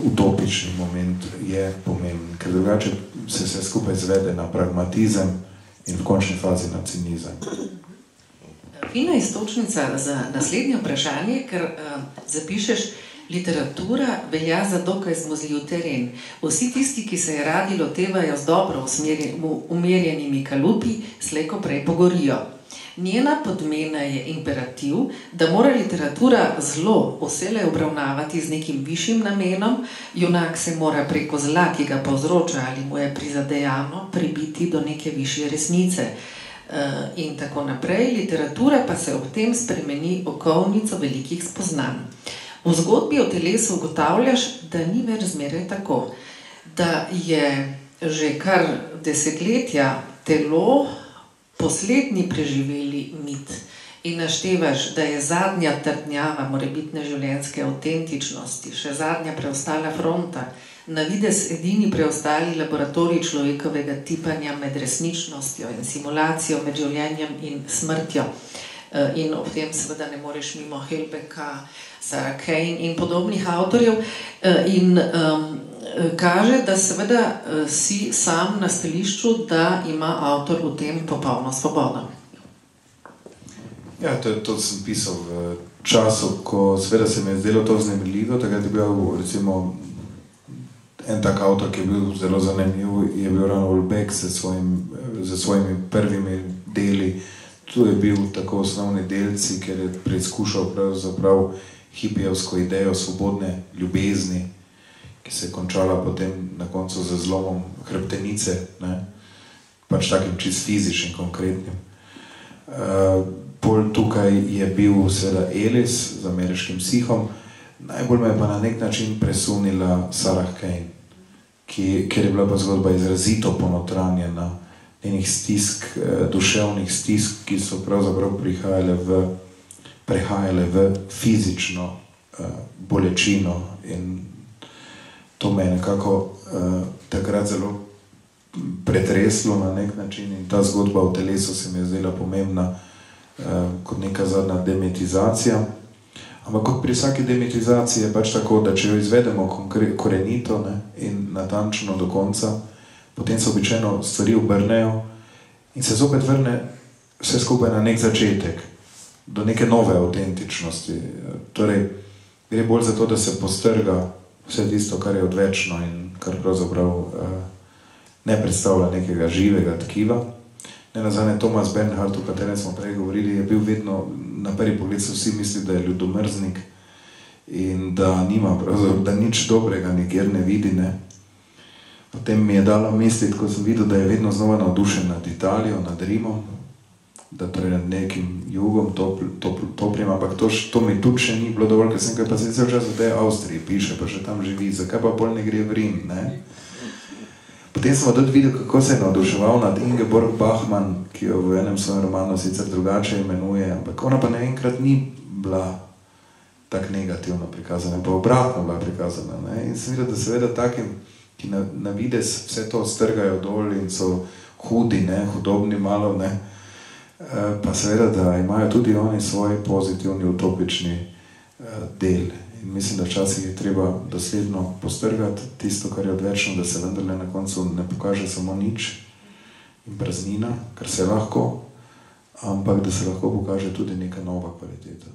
utopični moment je pomemben, ker drugače se vse skupaj zvede na pragmatizem in v končni fazi na cinizem. Fina istočnica za naslednje vprašanje, ker zapišeš, literatura velja za dokaj zmozljiv teren. Vsi tisti, ki se je radi lotevajo z dobro umerjenimi kalupi, slejko prej pogorijo. Njena podmena je imperativ, da mora literatura zlo vselej obravnavati z nekim višjim namenom, junak se mora preko zla, ki ga povzroča ali mu je prizadejano, pribiti do neke višje resnice. In tako naprej. Literatura pa se ob tem spremeni v kovnico velikih spoznanj. V zgodbi o telesu ugotavljaš, da ni več zmeraj tako, da je že kar desetletja telo poslednji preživeli mit in naštevaš, da je zadnja trdnjava morebitne življenjske avtentičnosti, še zadnja preostala fronta, na vides edini preostali laboratorij človekovega tipanja med resničnostjo in simulacijo med življenjem in smrtjo. In ob tem seveda ne moreš mimo Helbeka, Sarah Kane in podobnih avtorjev. In kaže, da seveda si sam na stališču, da ima avtor v tem popolno svobodo. Ja, to sem pisal v času, ko seveda se mi je zdelo to vznemirljivo, takrat je bil recimo en tak avtor, ki je bil zelo zanimiv, je bil ravno Houellebecq z svojimi prvimi deli. Tu je bil tako osnovni delci, ker je preizkušal pravzaprav hipijevsko idejo svobodne ljubezni, ki se je končala potem na koncu z zlomom hrbtenice, ne? Pač takim čist fizičnim, konkretnim. Pol tukaj je bil seveda Elis z Ameriškim psihom, najbolj me je pa na nek način presunila Sarah Kane, ker je bila pa zgodba izrazito ponotranjena njenih stisk, duševnih stisk, ki so pravzaprav prehajale v fizično bolečino in to me je nekako takrat zelo pretreslo na nek način in ta zgodba o telesu se mi je zdela pomembna kot neka zadnja demetizacija. Ampak kot pri vsaki demetizaciji je pač tako, da če jo izvedemo korenito, ne, in natančno do konca, potem se običajno stvari obrnejo in se zopet vrne vse skupaj na nek začetek, do neke nove avtentičnosti. Torej, gre bolj za to, da se postrga vse tisto, kar je odvečno in kar pravzaprav ne predstavlja nekega živega tkiva. Nenazadnje Thomas Bernhard, o katerem smo prej govorili, je bil vedno, na prvi pogled so vsi misli, da je ljudomrznik in da nima, da nič dobrega nikjer ne vidi, ne. Potem mi je dalo misliti, ko sem videl, da je vedno znova navdušen nad Italijo, nad Rimom, da torej nad nekim jugom toplim, ampak to mi tudi še ni bilo dovolj, ker sem pa se cel čas v tej Avstriji piše, pa še tam živi, zakaj pa pol ne gre v Rim, ne? Potem smo tudi videli, kako se je navduševal nad Ingeborg Bachmann, ki jo v enem svojem romanu sicer drugače imenuje, ampak ona pa naenkrat ni bila tako negativno prikazana, pa obratno bila prikazana, ne? In sem videl, da seveda takim, ki na vides vse to strgajo dol in so hudi, ne, hudobni malo, ne, pa seveda, da imajo tudi oni svoj pozitivni, utopični del. In mislim, da včasih je treba dosledno postrgati tisto, kar je odvečno, da se vendarle na koncu ne pokaže samo nič in praznina, kar se lahko, ampak da se lahko pokaže tudi neka nova kvaliteta.